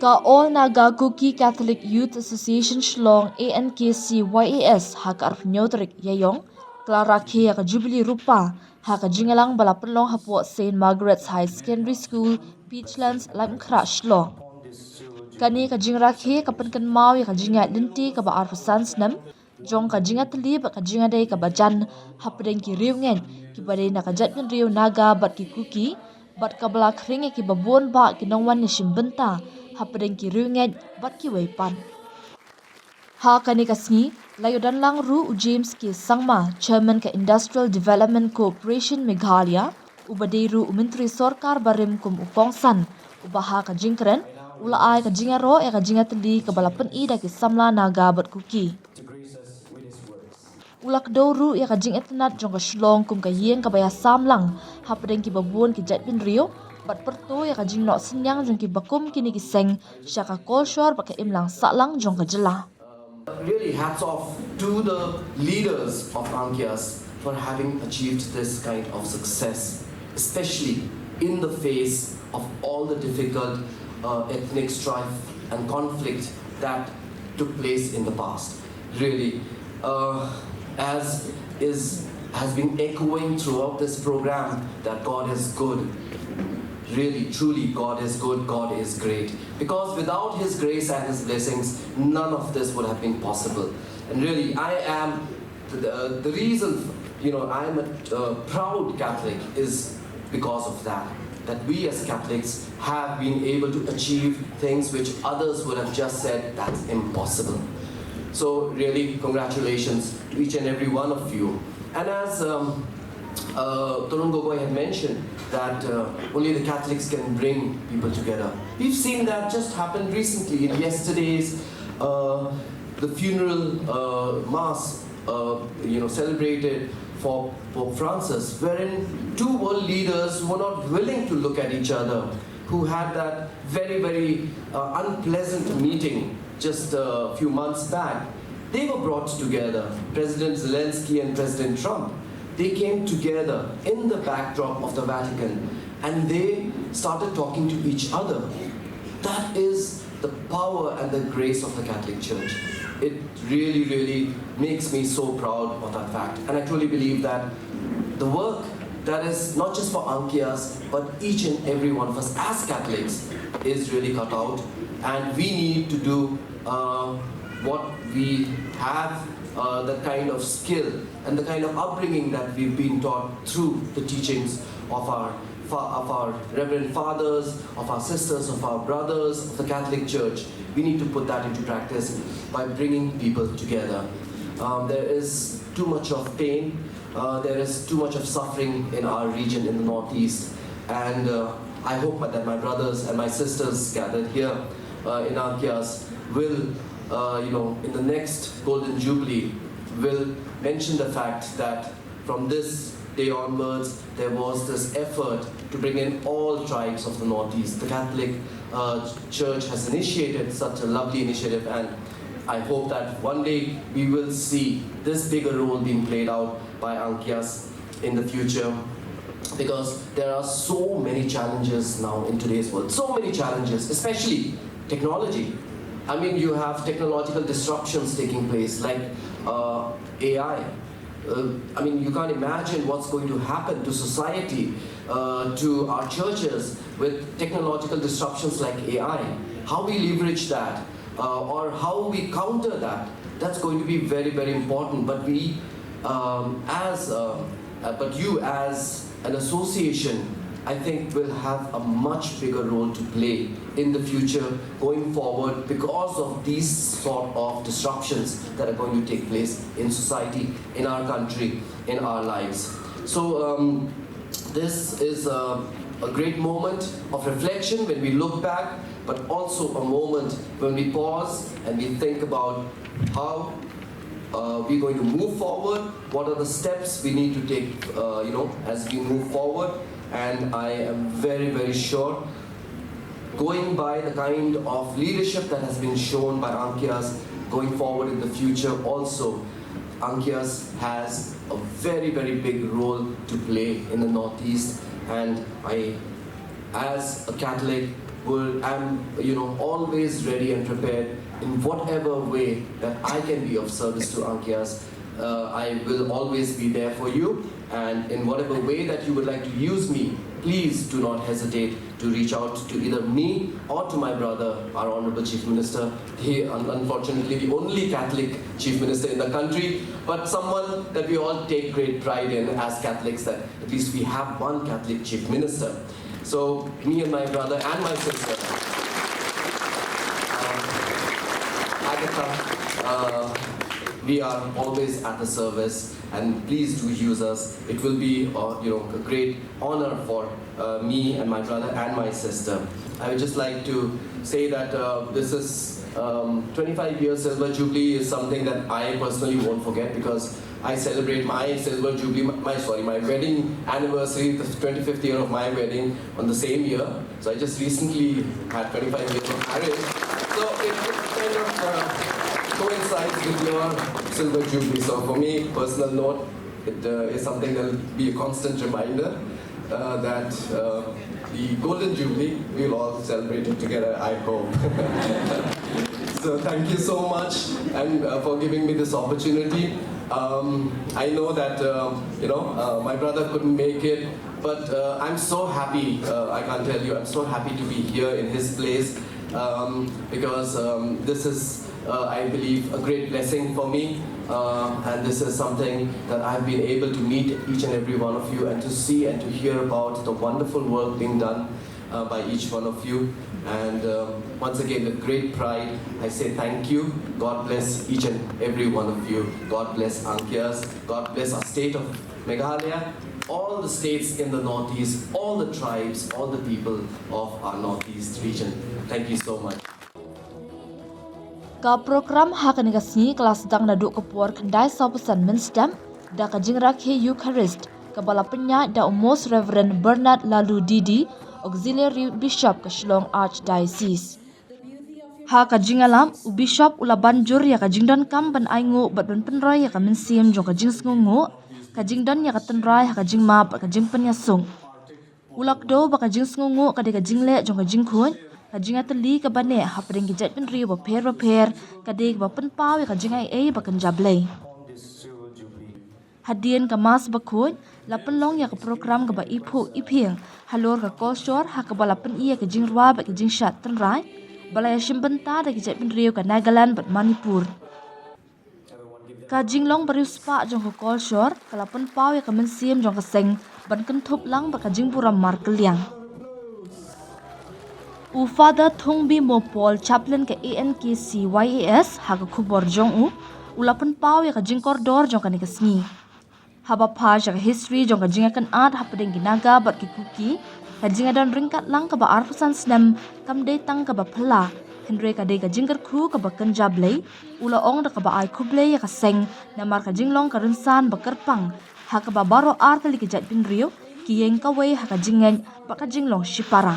Ka All Naga Kuki Catholic Youth Association Shillong ANKCYAS haka arfnyotrik yayong kla Rakhe haka Jubilee Rupa haka jingalang balapenlong hapo St. Margaret's High Secondary School Peachlands Lamkra Shillong. Kani ka jing Rakhe ka penkan mau ya ka jingiaid lynti ka ba arfasan snem jong ka jingat lib ka jingadai ka bajan hapdeng ki riungen ki badai na ka jatmin riu Naga bat ki Kuki bat ka bala kring ki babon ba ki nongwan ni shimbenta hapdeng ki riungen bat ki weipan. Ha kani kasngi layo dan lang ru u James ki sangma chairman ka Industrial Development Corporation Meghalaya ubadai ru menteri sorkar barim kum upongsan ubaha ka jingkren ula ai ka jingaro e ka jingatli ka balapen ida ki samla Naga bat Kuki. Ulak doru ya ka jing etnat jong ka Shillong kum ka yeng ka baya samlang hapdeng ki babun ki jatpin rio bat perto ya ka jing nok senyang jong ki bakum kini ki seng syaka kolshor baka imlang saklang jong ka jela. Really hats off to the leaders of Ankias for having achieved this kind of success, especially in the face of all the difficult ethnic strife and conflict that took place in the past. Really, has been echoing throughout this program that God is good. Really, truly, God is good, God is great. Because without His grace and His blessings, none of this would have been possible. And really, I am, the reason, I'm a proud Catholic is because of that. That we as Catholics have been able to achieve things which others would have just said, that's impossible. So really, congratulations to each and every one of you. And as Torun Gogoi had mentioned, that only the Catholics can bring people together. We've seen that just happen recently in yesterday's the funeral mass celebrated for Pope Francis, wherein two world leaders were not willing to look at each other, who had that very, very unpleasant meeting just a few months back. They were brought together, President Zelensky and President Trump. They came together in the backdrop of the Vatican and they started talking to each other. That is the power and the grace of the Catholic Church. It really, really makes me so proud of that fact. And I truly believe that the work that is not just for Ankias, but each and every one of us as Catholics is really cut out. And we need to do what we have, the kind of skill and the kind of upbringing that we've been taught through the teachings of our Reverend Fathers, of our sisters, of our brothers, of the Catholic Church. We need to put that into practice by bringing people together. There is too much of pain, there is too much of suffering in our region in the Northeast, and I hope that my brothers and my sisters gathered here in Ankias will in the next Golden Jubilee, will mention the fact that from this day onwards, there was this effort to bring in all tribes of the Northeast. The Catholic Church has initiated such a lovely initiative, and I hope that one day we will see this bigger role being played out by Ankias in the future. Because there are so many challenges now in today's world, so many challenges, especially technology. I mean, you have technological disruptions taking place, like AI. I mean, you can't imagine what's going to happen to society, to our churches with technological disruptions like AI. How we leverage that, or how we counter that, that's going to be very, very important. But we, but you as an association, I think will have a much bigger role to play in the future going forward because of these sort of disruptions that are going to take place in society, in our country, in our lives. So this is a great moment of reflection when we look back, but also a moment when we pause and we think about how we're going to move forward, what are the steps we need to take as we move forward. And I am very, very sure, going by the kind of leadership that has been shown by Ankias going forward in the future also, Ankias has a very, very big role to play in the Northeast. And I, as a Catholic, am always ready and prepared in whatever way that I can be of service to Ankias. I will always be there for you, and in whatever way that you would like to use me, please do not hesitate to reach out to either me or to my brother, our Honorable Chief Minister. He, unfortunately, the only Catholic Chief Minister in the country, but someone that we all take great pride in as Catholics, that at least we have one Catholic Chief Minister. So, me and my brother and my sister, Agatha, we are always at the service, and please do use us. It will be a great honor for me and my brother and my sister. I would just like to say that this is 25 years Silver Jubilee is something that I personally won't forget, because I celebrate my Silver Jubilee, my wedding anniversary, the 25th year of my wedding on the same year. So I just recently had 25 years of marriage. So it kind of coincides with your Silver Jubilee. So for me, personal note, it is something that will be a constant reminder that the Golden Jubilee, we'll all celebrate it together, I hope. So thank you so much, and for giving me this opportunity. I know that my brother couldn't make it, but I'm so happy. I can't tell you, I'm so happy to be here in his place, because this is, I believe, a great blessing for me, and this is something that I've been able to meet each and every one of you, and to see and to hear about the wonderful work being done by each one of you. And once again, with great pride, I say thank you. God bless each and every one of you. God bless Ankias. God bless our state of Meghalaya, all the states in the Northeast, all the tribes, all the people of our Northeast region. Thank you so much. Ka program hakani kasni kelas dang na duk kepuar kendai saupesan mensdam da kajing Rakhe Eucharist kepala penyak da Most Reverend Bernard Lalu Didi, Auxiliary Bishop ke Shillong Archdiocese. Ha kajing alam u bishop ula banjur ya kajing don kam ban aingu bat ban penroy ya kamen sim jong kajing sngungu kajing don ya katenrai ha kajing map kajing penyasung. Ulak do ba kajing sngungu kade kajing le jong kajing khun kajing ateli ka bane ha pring gijet pen ri ba per kade ba pen paw ya kajing ai ba kan jablei. Hadian ka mas ba khun la pen long ya ka program ka ba ipu iping halor ka kolshor ha ka bala pen iya kajing rwa ba kajing shat ten rai balaya shimbenta da gijet pen ri ka Nagaland bat Manipur. Kajing long bariu spa jong ka kolshor kala pen paw ya ka men sim jong ka seng ban kan thup lang ba kajing buram mar kaliang. U Father Thongbi Mo Paul chaplain ke ANKC YAS ha ka khubor jong u ulapan pau ya ka jing koridor jong ka ni kasngi. Haba pa ja history jong ka jing kan art ha pedeng Naga bat ki Kuki ka jing adon ringkat lang ka ba arfusan snem kam de tang ka ba phla Henry ka de ka jing khu ka ba kan jablei ula ong da ka ba ai khublei ya ka seng na mar ka jing long ka runsan ba kerpang ha ka ba baro art li ka jat bin rio ki yeng ka wei ha ka jingen ba ka jing long shipara.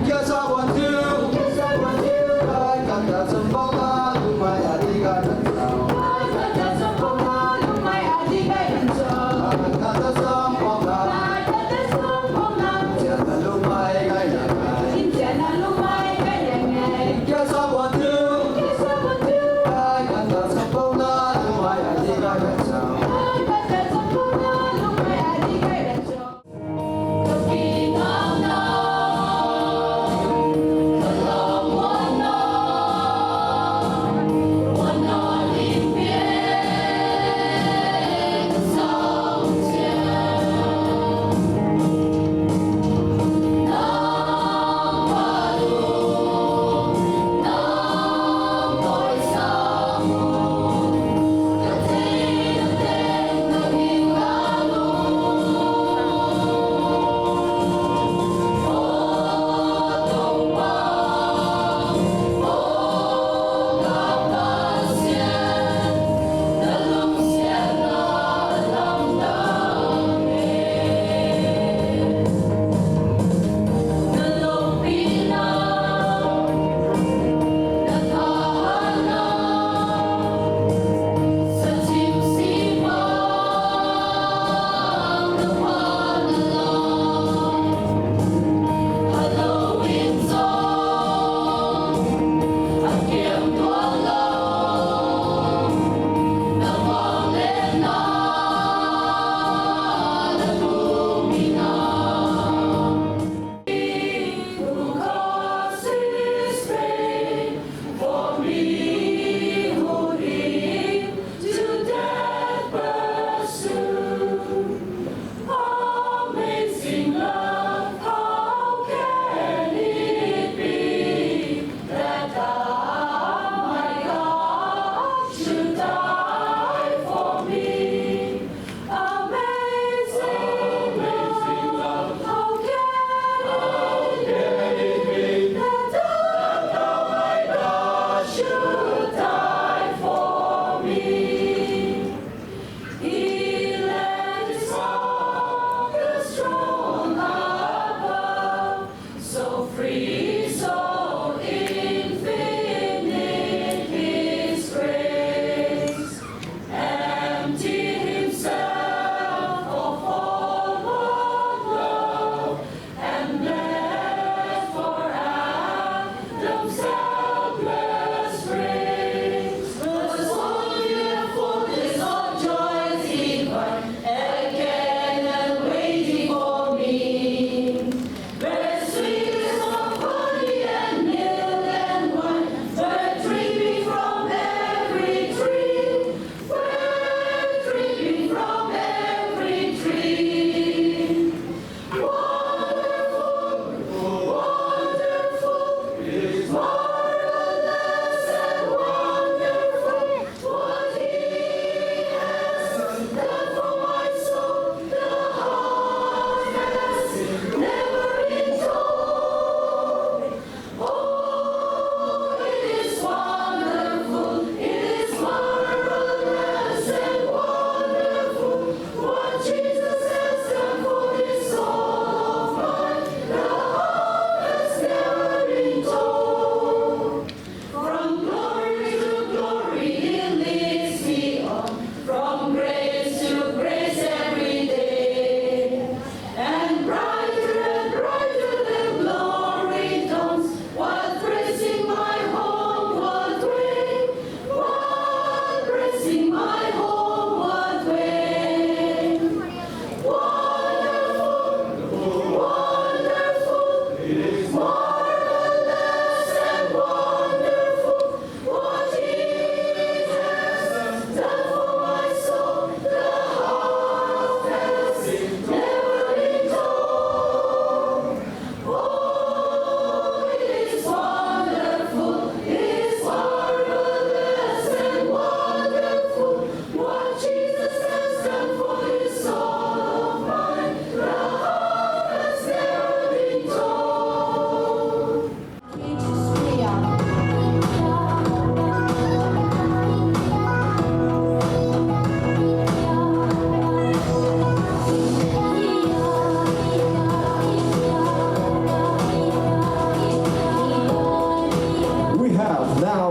Yes, I want to. Yes, I want to. I got some bala, my adiga and so. I got some bala, my adiga and so. I got some bala. I got some bala. Tiana lumai kaya kaya. Tiana lumai kaya kaya. Yes, I want to. Yes, I want to. I got some bala, my adiga and so. I got some bala, my adiga and so. The king of love.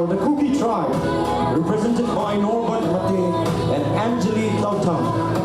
now the Kuki tribe, represented by Norbert Rakhe and Angeli Lautang.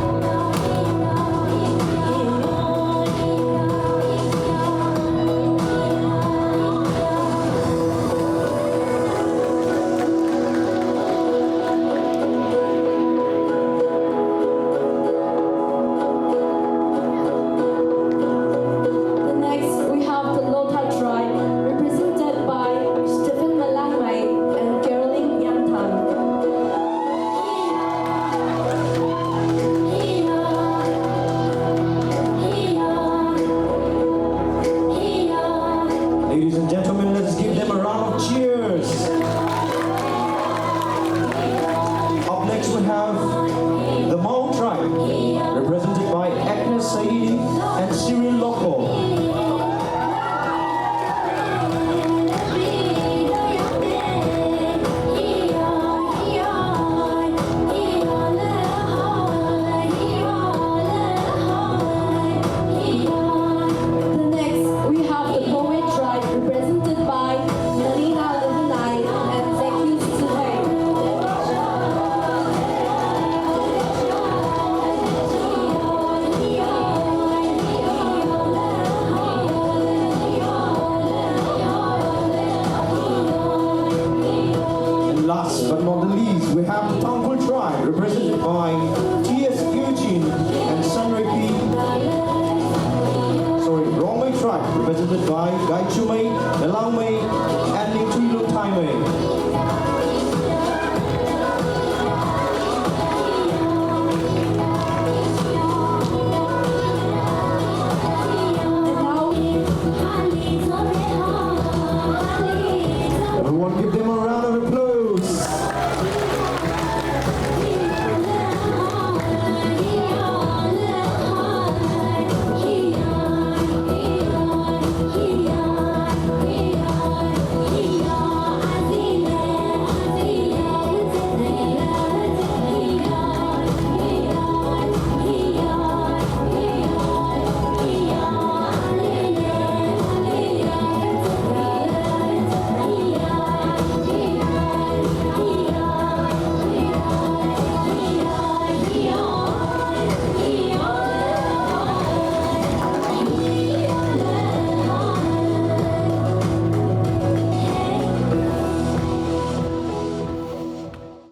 Ladies and gentlemen, let's give them a round of cheers. Up next we have the Mau tribe, represented by Agnes Saidi and Cyril Loco. Last but not the least, we have the Tangkul tribe, represented by T.S. Eugene and Sunray P. Rongmei tribe, represented by Gai Chumei, Nelang Mei,